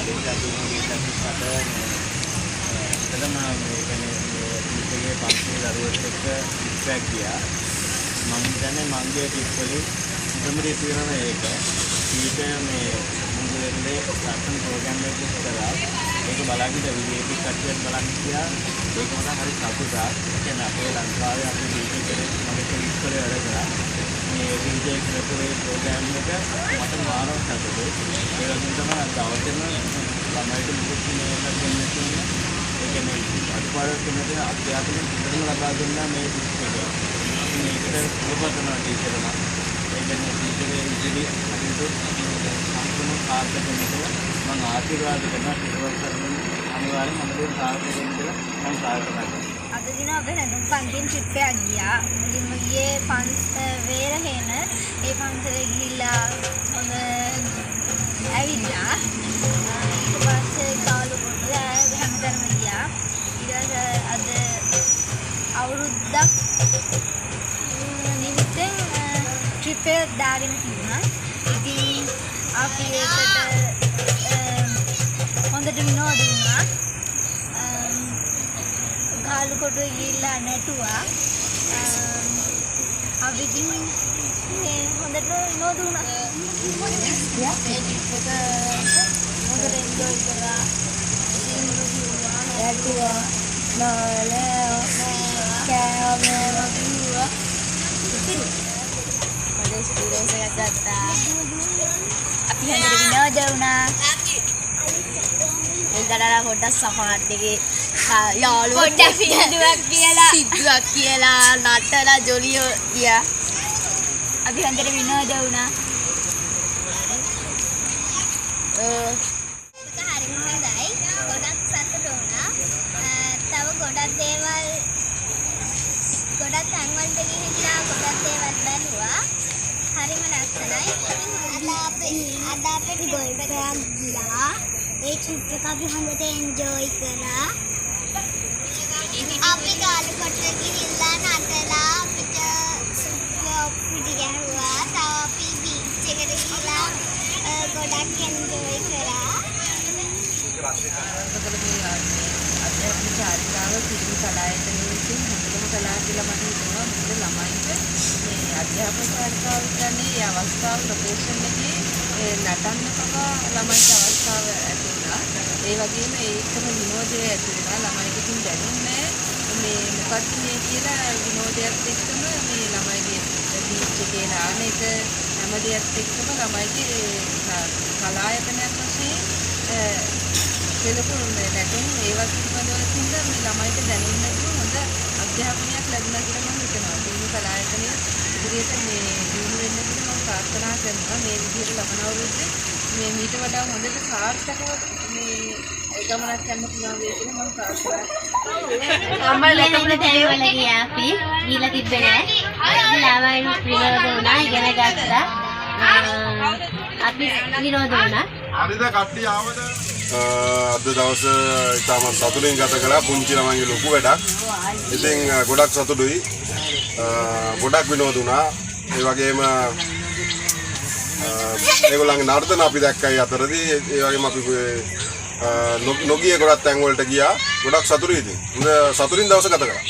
ආදේශ අධිකරණයට අද එතනම මේ කියන්නේ ටීචර්ගේ පන්තියේ දරුවෙක් එක්ක ෆීඩ්බැක් ගියා. මම හිතන්නේ මගේ ටිප් වලින් ඉදමරේ තියෙනවා ඒක. ටීචර් මේ මුලින්ම සාකච්ඡා ප්‍රෝග්‍රෑම් එකක් කරලා ඒක බලන්න විදේශී කට්ටියක් බලන්න ගියා. ඒක මට හරි සතුටක්. ඒ කියන්නේ අපේ ලංකාවේ අපේ ටීචර් කෙනෙක් මගේ ඉස්කෝලේ වැඩ කරා. මේ ටීචර් කෙනෙකුගේ ප්‍රෝග්‍රෑම් එක මට මානව සතුටුයි. ඒ වගේම තමයි දවසේම ළමයිට මුකුත් කියන්නේ ඒ කියන්නේ අත්පාඩු කෙනෙකුට අධ්‍යාපනය පිළිතුරු ලබා දුන්නා මේ ටීචර්. මේකට සුබපතන ටීචර්ලා ඒ කියන්නේ ටීචර්ගේ ඉදිරි අදිට සම්පූර්ණ කාර්ය කරනවා මම ආශිර්වාද කරනවා ටීචර්ස් කරන අනිවාර්යෙන් හැමදේම සාර්ථක වෙන්න කියලා මම ප්‍රාර්ථනා කරනවා. අද දින අපි නැතුම් පන්තියෙන් ට්‍රිප් එකක් ගියා. මුලින්ම ගියේ වේරහෙන ඒ පන්සලේ ගිහිල්ලා හොඳ ඇවිල්ලා ඊට පස්සේ කාලුකොට හැමතැනම ගියා. ඊට පස්සේ අද අවුරුද්දක් නිමිත්තෙන් ට්‍රිප් එක දාගෙන තිබුණා. ඉතින් අපි ඒකට හොඳට විනෝද වුණා. කාලුකොටුවේ ගිහිල්ලා නැටුවා. අපි ඉතින් හොඳට විනෝද වුණා. ඒ ට්‍රිප් එක හොඳට එන්ජොයි කරා. නැටුවා. කෑවා. ස්ටුඩන්ට්ස් එකක් ගත්තා. අපි හැමෝටම විනෝද වුණා. එල්දරලා පොඩ්ඩක් සමහත් දෙකේ යාළුවෝ සිද්දුවක් කියලා නටලා ජොලිය ගියා. අපි හන්දට විනෝද වුණා. හරිම හොඳයි. ගොඩක් සතුටු වුණා. තව ගොඩක් දේවල් ගොඩක් තැන්වලට ගිහිල්ලා ගොඩක් දේවල් බැලුවා. හරිම ලස්සනයි. අද අපේ ගොල්ෆ් එකක් ගියා. ඒ ට්‍රිප් එක අපි හොඳට එන්ජොයි කරා. අපි කාලුකොට්ටේ ගිහිල්ලා නටලා අපිට පිටි ගැහුවා. තව අපි බීච් එකට ගිහිල්ලා ගොඩක් එන්ජොයි කරා. අධ්‍යාපන චාරිකාව සිවිල් කලායතනයේ විසින් හොඳම කලා කියලා මට හිතෙනවා. මොකද ළමයින්ට මේ අධ්‍යාපන චාරිකාව කියන්නේ මේ අවස්ථාව ප්‍රදේශන එකේ නටන්න පවා ළමයින්ට අවස්ථාව ඇති වුණා. ඒ වගේම ඒකම විනෝදය ඇති වුණා. ළමයිට ඉතින් දැනුන්නේ මේ මොකක්ද මේ කියලා විනෝදයත් එක්කම මේ ළමයිගේ බීච් එකේ නාන එක හැම දෙයක් එක්කම ළමයිගේ කලායතනයක් වශයෙන් ලොකුනේ නැතුම් ඒවත් පිළිබඳව තින්ද මේ ළමයිට දැනුම් නැතුව හොඳ අධ්‍යාපනයක් ලැබුණා කියලා මම හිතනවා. මේ කලායතනයේ ඉදිරියට මේ දියුණු වෙන්න කියලා මම ප්‍රාර්ථනා කරනවා. මේ විදිහට ලබන අවුරුද්දේ මේ මීට වඩා හොඳට සාර්ථකව මේ ගමනක් යන්න පුළුවන් වෙයි කියලා මම ප්‍රාර්ථනා කරනවා. අම්මලා තැන්වල ගියා අපි. ගිහලා තිබ්බේ නෑ. ළමයි විනෝද වුණා. ඉගෙන ගත්තා. අපි විනෝද වුණා. හරිද කට්ටිය ආවද? අද දවස ඉතාමත් සතුටින් ගත කළා. පුංචි ළමයිගේ ලොකු වැඩක්. ඉතින් ගොඩක් සතුටුයි. ගොඩක් විනෝද වුණා. ඒ වගේම ඒගොල්ලන්ගේ නර්තන අපි දැක්කයි අතරදී. ඒ වගේම අපි නොගිය ගොඩක් තැන් වලට ගියා. ගොඩක් සතුටුයි ඉතින්. හොඳ සතුටින් දවස ගත කළා.